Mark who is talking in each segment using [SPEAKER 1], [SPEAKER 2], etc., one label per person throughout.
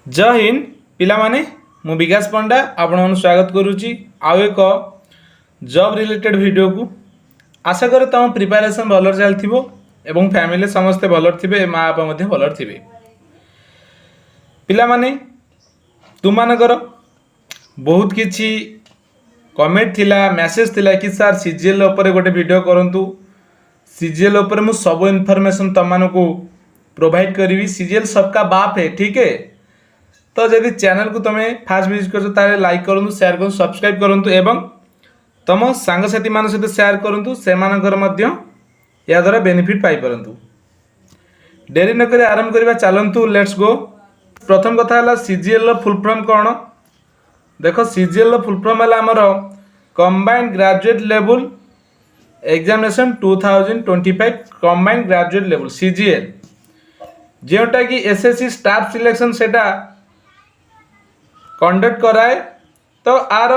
[SPEAKER 1] जय हिंद पिलामाने मु विकास पंडा आपण स्वागत करुच्ची आउ एक जॉब रिलेटेड वीडियो को आशा करे तुम प्रिपरेशन भल चलथिबो एवं फैमिली समस्ते भल थे माँ बापा मध्य भल थे पिलामाने तुमनकर बहुत किछि कमेंट थिला मैसेज थिला कि सर सीजीएल ऊपर गोटे वीडियो करंतु सीजीएल ऊपर मु सब इनफॉरमेशन तुमको प्रोवाइड करी। सीजीएल सबका बाप है, ठीक है। तो जदि चैनल को तुम्हें फास्ट विजिट कर लाइक करूँ, शेयर करूँ, सब्सक्राइब करूँ एवं तुम सांगसाथी मान सहित शेयर करूँ से या द्वारा बेनिफिट पाई परंतु। डेरी नक आरंभ करवा चलतु लेट्स गो। प्रथम कथा है सीजीएल फुल फॉर्म कौन देख। सीजीएल फुल फॉर्म है आमर combined graduate level examination 2025 combined graduate level CGL जोटा कि एसएससी स्टाफ सिलेक्शन सेटा कंडक्ट कराए। तो आर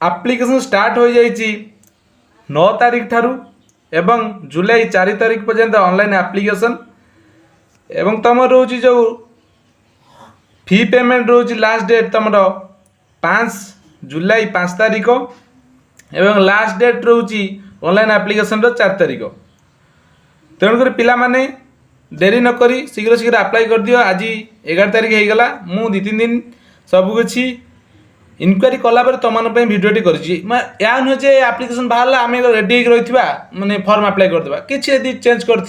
[SPEAKER 1] एप्लिकेशन स्टार्ट हो जाइए 9 तारीख ठारू एवं जुलाई 4 तारीख पर्यंत ऑनलाइन एप्लिकेशन एवं तुम रोची जो फी पेमेंट रोची लास्ट डेट तुम 5 जुलाई 5 तारीख एवं लास्ट डेट रोची ऑनलाइन एप्लिकेशन 4 तारीख। तेणुकर पिला माने डेरी नक शीघ्र शीघ्र अप्लाई कर दियो। आज 11 तारीख हो गला मु 2-3 दिन सबकि इनक्वारी कलापर तुम भिडियोटी कर नुहे जे आप्लिकेशन बाहर आम रेडी रही माने फॉर्म अप्लाई करदेवा कि चेंज कर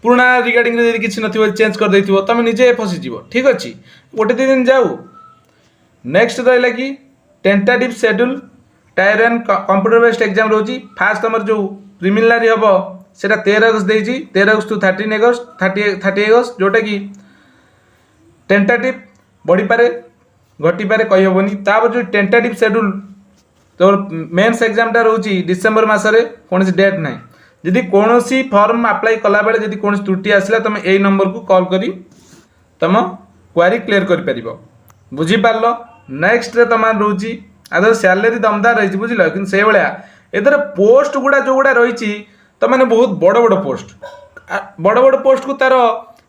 [SPEAKER 1] पुराना रिगार्डिंग किसी न चेंज कर तुम निजे फसीज, ठीक अच्छे। गोटे 2 दिन जाऊ नेक्स्ट रहा कि tentative schedule tier 1 computer based exam रोची। फास्ट तुम जो प्रिमिनारी हम से 13 अगस्त देती 13 अगस्त टू 13 अगस्त 30 अगस्त जोटा कि टेंटेटिव बढ़ी पारे घटी पारे कही हेनी। तापर जो टेंटेटिव शेड्यूल तो मेन्स एग्जामटा रोची डिसेम्बर मसरे कौन डेट ना। जदि कौन फॉर्म अप्लाई कला बेले जदि कौन त्रुटि आसला तुम यही नंबर को कॉल करी तुम क्वेरी क्लियर कर पार बुझीपार। नेक्स्ट तुम रोची आदर सैलरी दमदार रही बुझल कि से भाया एथर पोस्ट गुड़ा जो गुड़ा रही तो मैंने बहुत बड़ बड़ पोस्ट को तार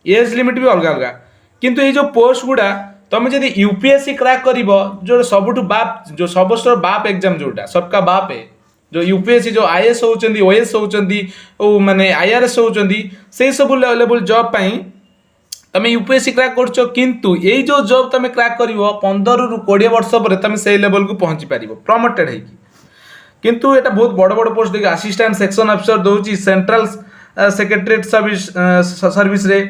[SPEAKER 1] एज लिमिट भी अलग अलग किंतु ये जो पोस्ट गुड़ा तुम जब यूपीएससी क्रैक कर जो सबुठ बाप जो सबसे बाप एग्जाम जोटा सबका बाप है जो यूपीएससी जो आईएएस होती ओएस होती माने आईआरएस होती से सब लेवल जॉब पाई तुम यूपीएससी क्रैक कर किंतु यही जो जॉब तुम क्रैक कर 15 ରୁ 20 वर्ष पर तुम से लेवल को पहुँची पार प्रमोटेड है किंतु एटा बहुत बड़ बड़ पोस्ट देखिए असिस्टेंट सेक्शन ऑफिसर दौर सेंट्रल सेक्रेटरीट सर्विस रे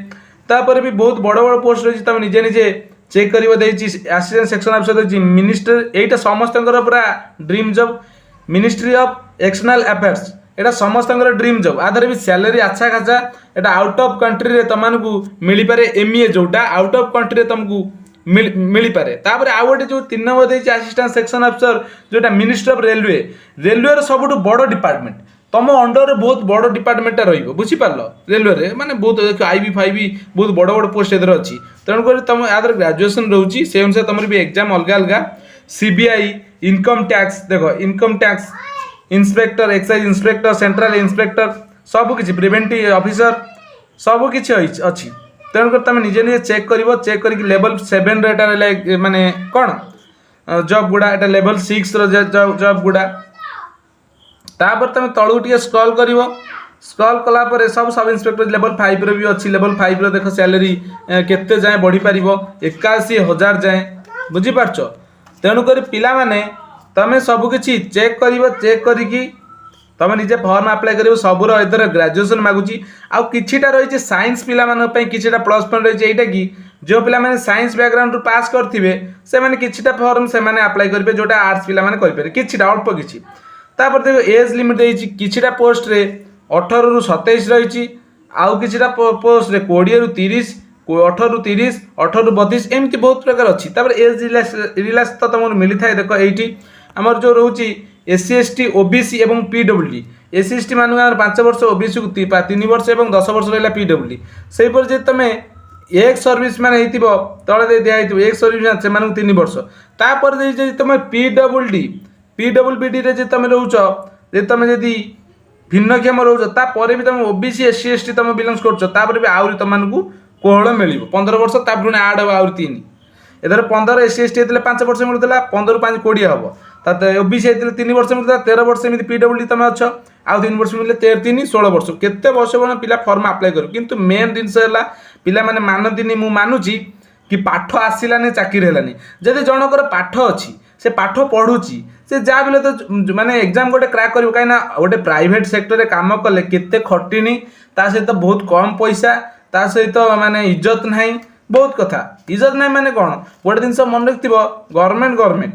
[SPEAKER 1] तापर भी बहुत बड़ बड़ पोस्ट रही तुम निजे निजे चेक कर असिस्टेंट सेक्शन ऑफिसर देखिए मिनिस्टर यहीटा समस्त पूरा dream job ministry of external affairs एटा समस्त ड्रीम जॉब आधार भी सैलरी अच्छा खासा एटा आउट ऑफ कंट्री रे तुमको मिल पारे एमईए जोटा आउट ऑफ कंट्री तुमको मिल पारे। तापर आउ गोटे जो 3 नंबर देती असिस्टेंट सेक्शन ऑफिसर जोटा मिनिस्ट्री ऑफ रेलवे सबुठ बड़ डिपार्टमेंट तुम अंडर बहुत बड़ डिपार्टमेंटा रुझीपार रेलवे माने बहुत आईबी फाइबी बहुत बड़ बड़ पोस्ट इधर अच्छी। तेणुक तुम याद ग्रेजुएशन रोची से अनुसार तुम भी एग्जाम अलग अलग सीबीआई इनकम टैक्स देख income tax inspector excise inspector central inspector सबकि प्रिवेंटिव ऑफिसर सबकि अच्छी। तेणुक तुम निजे निजे चेक कर लेवल 7 रे माने कौन जॉब गुड़ा एटा लेवल 6 जॉब गुड़ा। तापर तुम तलू टे स्क्रॉल कर स्क्रॉल कलापर सब सब इंस्पेक्टर लेवल 5 रे भी अच्छी लेवल 5 रे देख सैलरी केते जाए बढ़ी पार 81,000 जाए बुझीपार। तेणुक पिला माने तुम सबकि चेक करी तुम निजे फॉर्म अप्लाई कर सबूर इधर ग्रेजुएशन मागुची आउ किछिटा रही साइंस पिला किछिटा प्लस पॉइंट रही है कि जो पिला माने साइंस बैकग्राउंड रू पास करथिबे से माने किछिटा फॉर्म से माने अप्लाई करिवे जोटा आर्ट्स पिला माने करि पारे किछिटा अल्प किछि। तापर देखो एज लिमिट देछि किछिटा पोस्ट रे 18 ରୁ 27 रही आउ किछिटा पोस्ट रे 20 ରୁ 30 18 ରୁ 30 18 ରୁ 32 एमती बहुत प्रकार अच्छी। तापर एज रिलैक्स तो तुमको मिली था देख ये आमर जो रोची एससी एसटी ओबीसी एवं पीडब्ल्यूडी एससी एसटी मान 5 वर्ष ओबीसी को 3 वर्ष और 10 वर्ष रहा पीडब्ल्यूडी से तुम एक सर्विस मैंने तले दिखाई एक सर्विस से 3 वर्ष तापर तुम पीडब्ल्यूडी रे तुम रोच तुम जदि भिन्नक्षम रोच भी तुम ओबीसी एससी एसटी तुम बिलोंग्स कर भी आहरी तुमको कोहल मिल 15 वर्ष ता पुणी आड हम आउरी 3 एधर 15 एस सी एस टी होते 5 वर्ष मिलूला 15 5 20 हम ता ओबीसी होते 3 वर्ष मिलता 13 वर्ष एमती पीडब्ल्यूडी तुम अच्छ आउ 3 वर्ष मिले 3 16 वर्ष केते वर्ष बना पिला फॉर्म अप्लाई कर किंतु मेन जिनस है पिला माने मानती मु मानुची कि पाठ आसलानी चाकरी है जदि जनकर पाठ अच्छी से पाठ पढ़ुची से जहाँ भी तो माने एग्जाम गोटे क्रैक कर कहीं गोटे प्राइवेट सेक्टर काम कले केते खटिनी ता सहित बहुत कम पैसा ता सहित माने इज्जत नहीं बहुत कथा इज्जत नहीं माने कौन गोटे जिन मन रखिथ गवर्नमेंट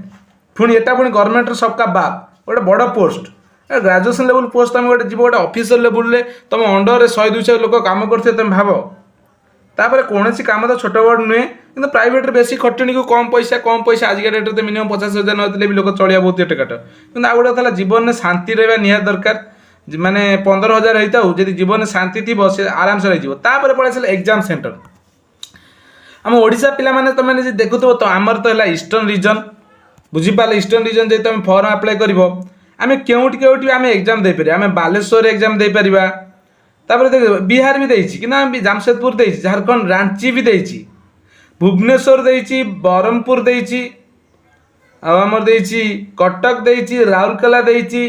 [SPEAKER 1] पुणी एटा पुणी गवर्नमेंट सबका बाप गोटे बड़ पोस्ट ग्राजुएसन लेवल पोस्ट तुम गोटे जीव गोटे ऑफिसर लेवल तुम अंडर 100 200 लोक काम करते तुम भाव तापर कौन काम तो छोट बड़ नुहे कि प्राइवेट बेसी खटणी को कम पैसा आजिका डेट में मिनिमम 50,000 नौते भी लोक चलिया बहुत टेकाट कि आउ गोटे जीवन में शांति रहा निहाती दरकार माने 15,000 होता जब जीवन में शांति थी से आराम से रही पड़े एग्जाम सेंटर आम ओडिशा पिला माने तुम देखुव तो आमर तो है ईस्टर्न रीजन बुझीपारे ईस्टर्न रीजन जब तुम फॉर्म अप्लाई कर आम केउटी आम एग्जाम दे पारे आम बालेश्वर एग्जाम दे पारिबा तापर देख बिहार भी देछि कि ना जामशेदपुर देछि झारखंड रांची भी देछि भुवनेश्वर देछि बरहमपुर देछि आमर देछि कटक देछि राउरकेला देछि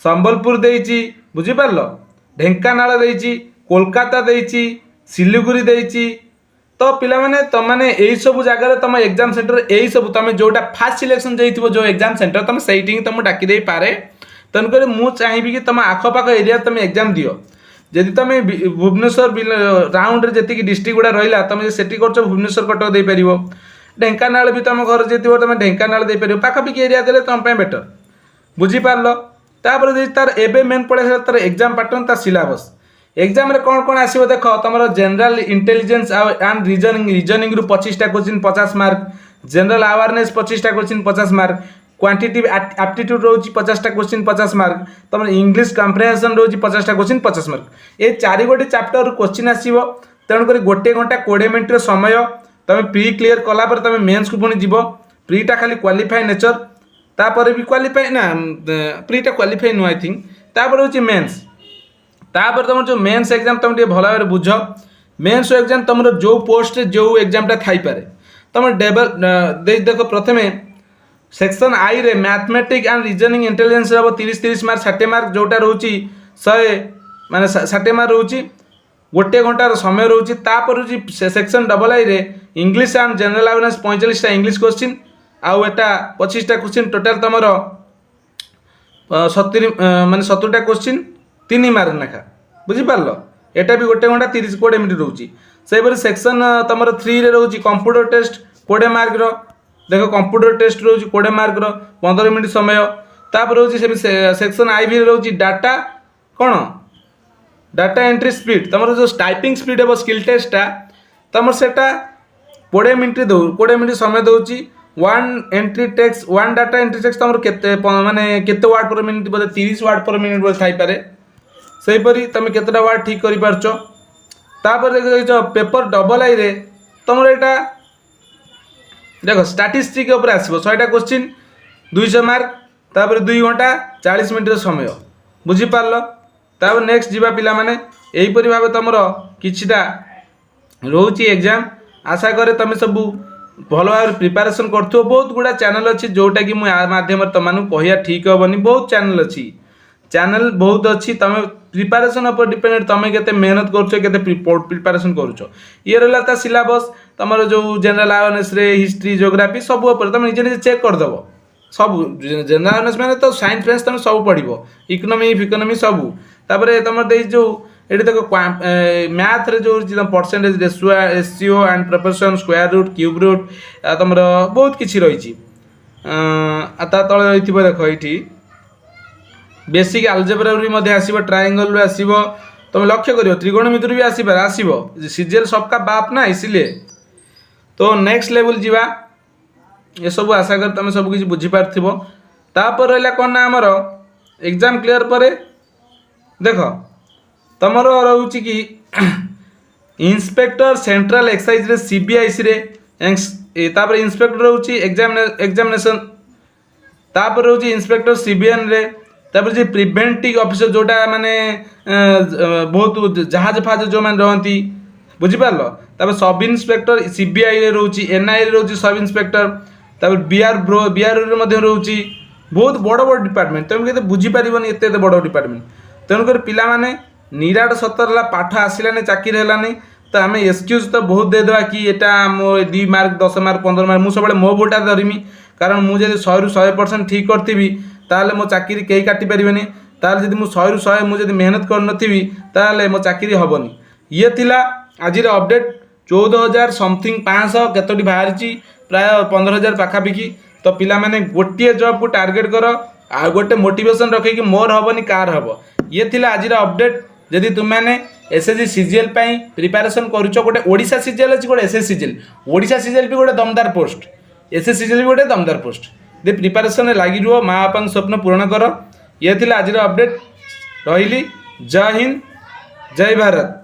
[SPEAKER 1] संबलपुर देछि बुझी पारलो ढेंकानाल देछि कोलकाता देछि सिलीगुड़ी देछि तो पिला माने तुम माने एई सब जगह तुम एग्जाम सेंटर एई सब तुम जोटा फास्ट सिलेक्शन जाइथिबो जो एग्जाम सेंटर तुम सेठी तुम डाकी दे पारे तेणुकर मु चाहिए कि तुम आखपाख एरिया तुम एग्जाम दियो जदि तुम भुवनेश्वर राउंड जी डिस्ट्रिक्ट गुड़ा रहा तुम से कर भुवनेश्वर कटक दे पार ढेंकानाल भी तुम घर जी तुम ढेंकानाल दे पार पाखापाखि एरिया देले तुम बेटर बुझीपार तापर तार एबे मेन पड़े तार एग्जाम पैटर्न तार सिलेबस एग्जाम रे कौन कौन आसो देख तुम जनरल इंटेलिजेंस एंड रीजनिंग रु 25टा क्वेश्चन 50 मार्क जनरल अवेयरनेस 25टा क्वेश्चन 50 मार्क क्वांटिटी एप्टीट्यूड रोज 50टा क्वेश्चन 50 मार्क तुम इंग्लिश कम्प्रिहेंशन रोज 50टा क्वेश्चन 50 मार्क ये 4 गोटे चैप्टर क्वेश्चन आसो तेणुक 1 घंटा 20 मिनट समय तुम प्री क्लीयर कलापर तुम मेन्स को पुणी जीव प्रीटा खाली क्वालिफाई नेचर तापर भी क्वालिफाई ना प्रीटा क्वालिफाई नु आई थिंक तापर हूँ मेन्स तापर तुम जो मेन्स एग्जाम तुम भल भाव बुझ मेन्स एग्जाम तुम जो पोस्ट जो एग्जामटा थाई पारे तुम देख प्रथमे सेक्शन आई रे मैथमेटिक एंड रीजनिंग इंटेलिजेंस हम 30 मार्क 60 मार्क जोटा रोची 100 माने 60 मार्क रोची 1 घंटार समय रोची तापर रोची सेक्शन डबल आई रे इंग्लिश एंड जनरल अवेयरनेस 45टा इंग्लिश क्वेश्चन आउ एटा 25टा क्वेश्चन टोटाल तुमर 70 माने 70टा क्वेश्चन 3 मार्क लेखा बुझीपार एटा भी 1 घंटा 30-20 मिनट रोची से सेक्शन तुम 3 रे रोची कंप्यूटर टेस्ट 20 मार्क रो देख कंप्यूटर टेस्ट रोज 20 मार्क 15 मिनट समय तापर रोज सेक्शन आई भी रोज डाटा कौन डाटा एंट्री स्पीड तुम जो टाइपिंग स्पीड हम स्किल टेस्टा तुम से 20 मिनट 20 मिनट समय दूसरी वन एंट्री टेक्स वन डाटा एंट्री टेक्स तुम केते माने केते वार्ड पर मिनिट बोले 30 वार्ड पर मिनिट बोले थाई पारे सेहीपरि तुम केतेटा वार्ड ठीक कर पारछ तापर देख पेपर डबल आई रे तुम एटा देख स्टाटिस्टिक आसो 100टा क्वेश्चन 200 मार्क तापर 2 घंटा 40 मिनट समय बुझीपार तापर नेक्स्ट जीवा पिला माने एहीपरि भाव तुम किछिटा रोची एग्जाम आशा करे तुम सब भल भाव प्रिपारेसन करथो बहुत गुड़ा चैनल अच्छी जोटा कि मुझे माध्यम तुम कहया ठीक हेनी बहुत चैनल अच्छी चैनल बहुत अच्छी तुम प्रिपारेसन उपर डिपेंडेंट तुम केते मेहनत करुचे प्रिपारेसन करुच ये रहा सिलेबस तुम जो जनरल अवेयरनेस रे हिस्ट्री जियोग्राफी सब तुम निजे निजे चेक करदेव सब जनरल अवेयरनेस मैंने तो साइंस फ्रेंस तुम सब पढ़ इकोनॉमी सब तापर तुम जो ये देख मैथ रे जो percentage ratio and proportion square root cube root तुम बहुत किसी रही तले रही देख ये बेसिक आलजेब्रा भी आसो ट्रायंगल आसो तुम लक्ष्य कर त्रिकोणमिति भी आसो सीजीएल सबका बाप ना इसलिए तो नेक्स्ट लेवल जीवा ये सब आशा कर तुम सब किसी बुझीपार तापर रहा कौन ना आमर एग्जाम क्लियर पर देख तुम रोच कि इन्स्पेक्टर सेंट्रल एक्साइज रे सीबीआईसी रे तापर इन्स्पेक्टर रोच एग्जामिनेशन तापर रोच इन्स्पेक्टर सीबीएन रे तापर जे प्रिवेंटिव ऑफिसर जोटा माने बहुत जहाज फाज जो मैंने रहती बुझीपार तापर सब इन्स्पेक्टर सीबीआई रोचे एनआई रोचे सब इन्स्पेक्टर तापर बीआर रोचे बहुत बड़ बड़ डिपार्टमेंट तुम के बुझीपार एत बड़ डिपार्टमेंट तेणुकर पिलाने निराट सतर पाठ आसलानी चाकरी है तो आम एक्सक्यूज तो बहुत देदेवा कि यहाँ मो 2 मार्क 10 मार्क 15 मार्क मुझे सब मो बोटा धरमी कारण मुझे 100 ରୁ 100% ठीक करी ताल मो चाकरी कहीं काटी पारे ताल जब मुझे 100 ରୁ 100 मुझे मेहनत करनी ताल मो चाकरी हेनी ये थिला आज अपडेट 14,000 समथिंग 500 केतोटी बाहरी प्राय 15,000 पाखापाखि तो पिला माने गोटे जॉब को टार्गेट कर आ गोटे मोटिवेशन रखे कि मोर हेनी कार हम ये थिला आज अपडेट जदि तुमने एसएससी सीजीएल प्रिपारेसन करुच गोटे ओडिशा सीजीएल अच्छी गोटे एसएससी सीजीएल ओडिशा सीजीएल भी गोटे दमदार पोस्ट एसएससी सीजीएल भी गोटे दमदार पोस्ट दे प्रिपारेसन लगी रुह माँ बापा स्वप्न पूरण कर ये थिला आज अपडेट रही जय हिंद जय भारत।